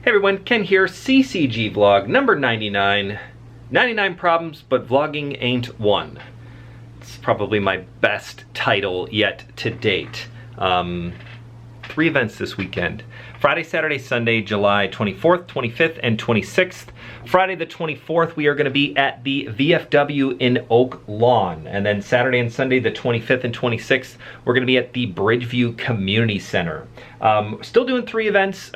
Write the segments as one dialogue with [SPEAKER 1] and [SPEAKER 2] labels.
[SPEAKER 1] Hey everyone, Ken here, CCG vlog number 99. 99 problems, but vlogging ain't one. It's probably my best title yet to date. 3 events this weekend. Friday, Saturday, Sunday, July 24th, 25th, and 26th. Friday the 24th, we are going to be at the VFW in Oak Lawn. And then Saturday and Sunday, the 25th and 26th, we're going to be at the Bridgeview Community Center. Still doing 3 events,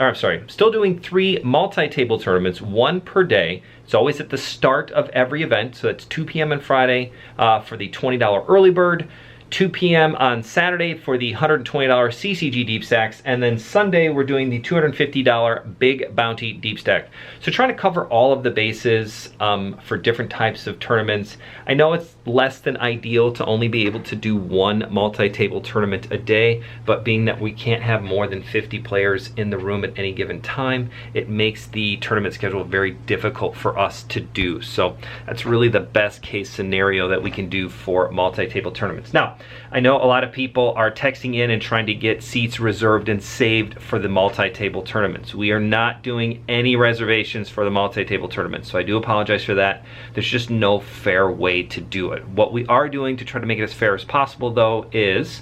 [SPEAKER 1] still doing 3 multi-table tournaments, 1 per day. It's always at the start of every event, so that's 2 p.m. on Friday for the $20 early bird, 2 p.m. on Saturday for the $120 CCG deep stacks, and then Sunday we're doing the $250 big bounty deep stack. So trying to cover all of the bases for different types of tournaments. I know it's less than ideal to only be able to do 1 multi-table tournament a day, but being that we can't have more than 50 players in the room at any given time, it makes the tournament schedule very difficult for us to do. So that's really the best case scenario that we can do for multi-table tournaments. Now, I know a lot of people are texting in and trying to get seats reserved and saved for the multi-table tournaments. We are not doing any reservations for the multi-table tournaments, so I do apologize for that. There's just no fair way to do it. What we are doing to try to make it as fair as possible, though, is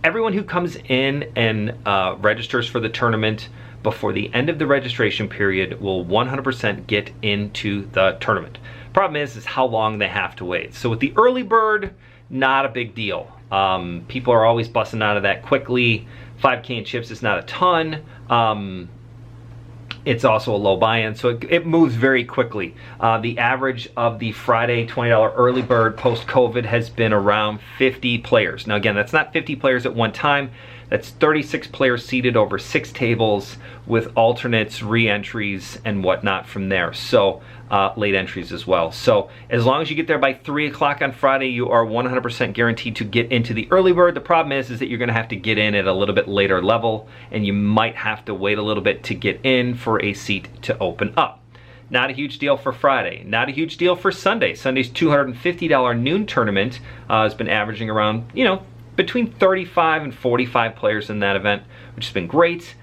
[SPEAKER 1] everyone who comes in and registers for the tournament before the end of the registration period will 100% get into the tournament. Problem is how long they have to wait. So with the early bird, not a big deal. People are always busting out of that quickly. 5K in chips is not a ton. It's also a low buy-in, so it moves very quickly. The average of the Friday $20 early bird post-COVID has been around 50 players. Now again, that's not 50 players at one time. That's 36 players seated over 6 tables with alternates, re-entries, and whatnot from there. So late entries as well. So as long as you get there by 3 o'clock on Friday, you are 100% guaranteed to get into the early bird. The problem is that you're going to have to get in at a little bit later level, and you might have to wait a little bit to get in for a seat to open up. Not a huge deal for Friday. Not a huge deal for Sunday. Sunday's $250 noon tournament has been averaging around, between 35 and 45 players in that event, which has been great.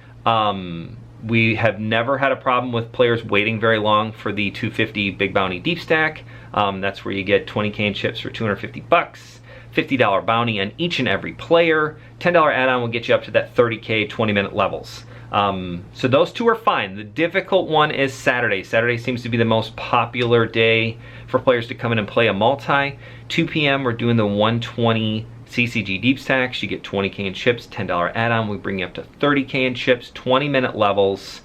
[SPEAKER 1] We have never had a problem with players waiting very long for the 250 Big Bounty Deep Stack. That's where you get 20K in chips for 250 bucks, $50 bounty on each and every player. $10 add-on will get you up to that 30K 20-minute levels. So those 2 are fine. The difficult one is Saturday. Saturday seems to be the most popular day for players to come in and play a multi. 2 p.m. we're doing the 120 CCG deep stacks. You get 20K in chips, $10 add-on. We bring you up to 30K in chips, 20-minute levels,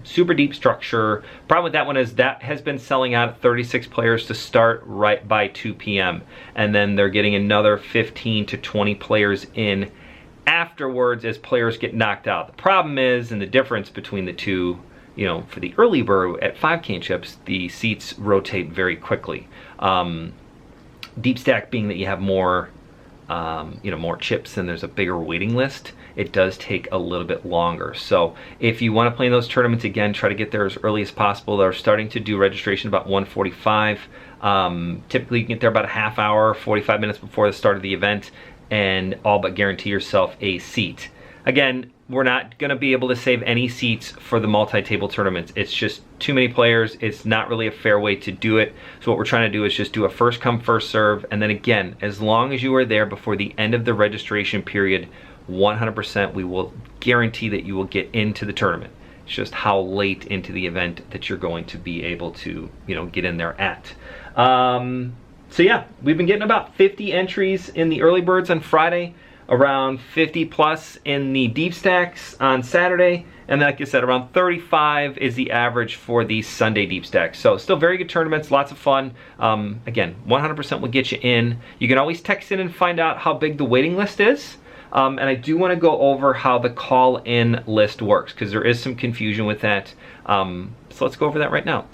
[SPEAKER 1] super deep structure. Problem with that one is that has been selling out at 36 players to start right by 2 p.m. And then they're getting another 15 to 20 players in afterwards as players get knocked out. The problem is, and the difference between the two, for the early bird at 5K in chips, the seats rotate very quickly. Deep stack being that you have more more chips and there's a bigger waiting list, it does take a little bit longer. So if you want to play in those tournaments, again, try to get there as early as possible. They're starting to do registration about 1:45. Typically you can get there about a half hour, 45 minutes before the start of the event, and all but guarantee yourself a seat. Again, we're not going to be able to save any seats for the multi-table tournaments. It's just too many players. It's not really a fair way to do it. So what we're trying to do is just do a first come, first serve. And then again, as long as you are there before the end of the registration period, 100% we will guarantee that you will get into the tournament. It's just how late into the event that you're going to be able to, get in there at. So yeah, we've been getting about 50 entries in the early birds on Friday, around 50 plus in the deep stacks on Saturday, and like I said, around 35 is the average for the Sunday deep stacks. So still very good tournaments, lots of fun. Again, 100% will get you in. You can always text in and find out how big the waiting list is. And I do want to go over how the call-in list works, because there is some confusion with that. So let's go over that right now.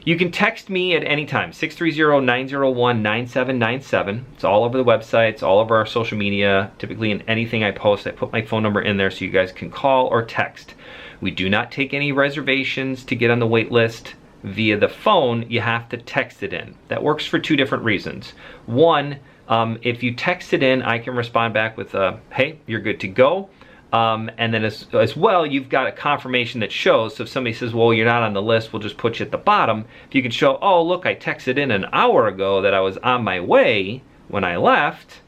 [SPEAKER 1] You can text me at any time, 630-901-9797. It's all over the website, it's all over our social media. Typically in anything I post, I put my phone number in there so you guys can call or text. We do not take any reservations to get on the wait list via the phone. You have to text it in. That works for 2 different reasons. One, if you text it in, I can respond back with, hey, you're good to go. And then as well, you've got a confirmation that shows, so if somebody says, well, you're not on the list, we'll just put you at the bottom. If you can show, oh, look, I texted in an hour ago that I was on my way when I left,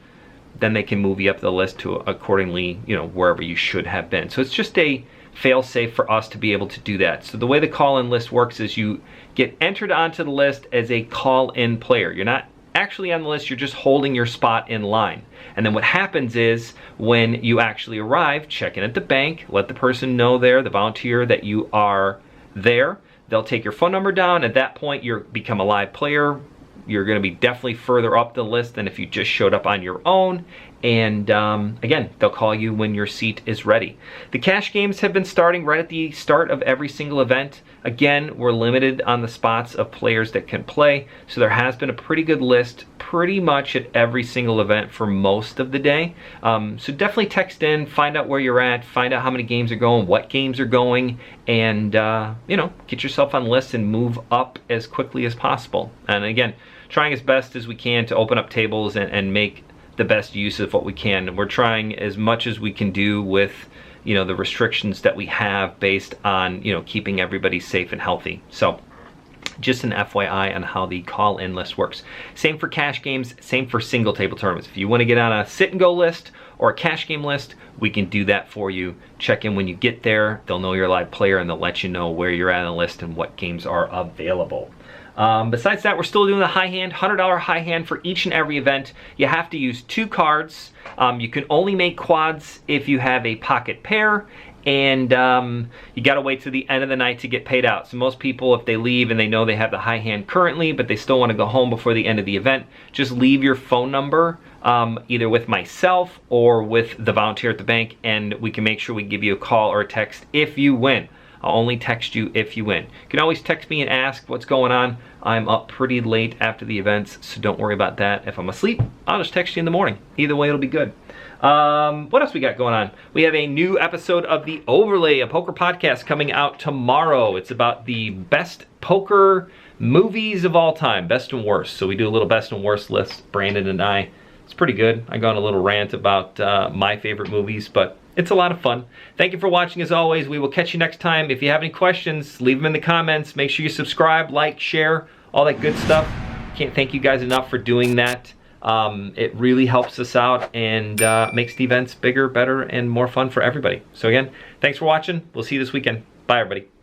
[SPEAKER 1] then they can move you up the list to accordingly, you know, wherever you should have been. So it's just a fail-safe for us to be able to do that. So the way the call-in list works is you get entered onto the list as a call-in player. You're not actually on the list, you're just holding your spot in line. And then what happens is when you actually arrive, check in at the bank, let the person know there, the volunteer, that you are there. They'll take your phone number down. At that point, you become a live player. You're going to be definitely further up the list than if you just showed up on your own. And again, they'll call you when your seat is ready. The cash games have been starting right at the start of every single event. Again, we're limited on the spots of players that can play, so there has been a pretty good list pretty much at every single event for most of the day. So definitely text in, find out where you're at, find out how many games are going, what games are going, and you know, get yourself on the list and move up as quickly as possible. And again, trying as best as we can to open up tables and make the best use of what we can. We're trying as much as we can do with, you know, the restrictions that we have based on, you know, keeping everybody safe and healthy. So just an FYI on how the call-in list works. Same for cash games, same for single table tournaments. If you want to get on a sit and go list or a cash game list, we can do that for you. Check in when you get there. They'll know you're a live player and they'll let you know where you're at on the list and what games are available. Besides that, we're still doing the high hand, $100 high hand for each and every event. You have to use 2 cards. You can only make quads if you have a pocket pair, and you gotta wait till the end of the night to get paid out. So most people, if they leave and they know they have the high hand currently, but they still wanna go home before the end of the event, just leave your phone number either with myself or with the volunteer at the bank, and we can make sure we give you a call or a text if you win. I'll only text you if you win. You can always text me and ask what's going on. I'm up pretty late after the events, so don't worry about that. If I'm asleep, I'll just text you in the morning. Either way, it'll be good. What else we got going on? We have a new episode of The Overlay, a poker podcast coming out tomorrow. It's about the best poker movies of all time, best and worst. So we do a little best and worst list, Brandon and I. It's pretty good. I go on a little rant about my favorite movies, but it's a lot of fun. Thank you for watching as always. We will catch you next time. If you have any questions, leave them in the comments. Make sure you subscribe, like, share, all that good stuff. Can't thank you guys enough for doing that. It really helps us out and makes the events bigger, better, and more fun for everybody. So again, thanks for watching. We'll see you this weekend. Bye, everybody.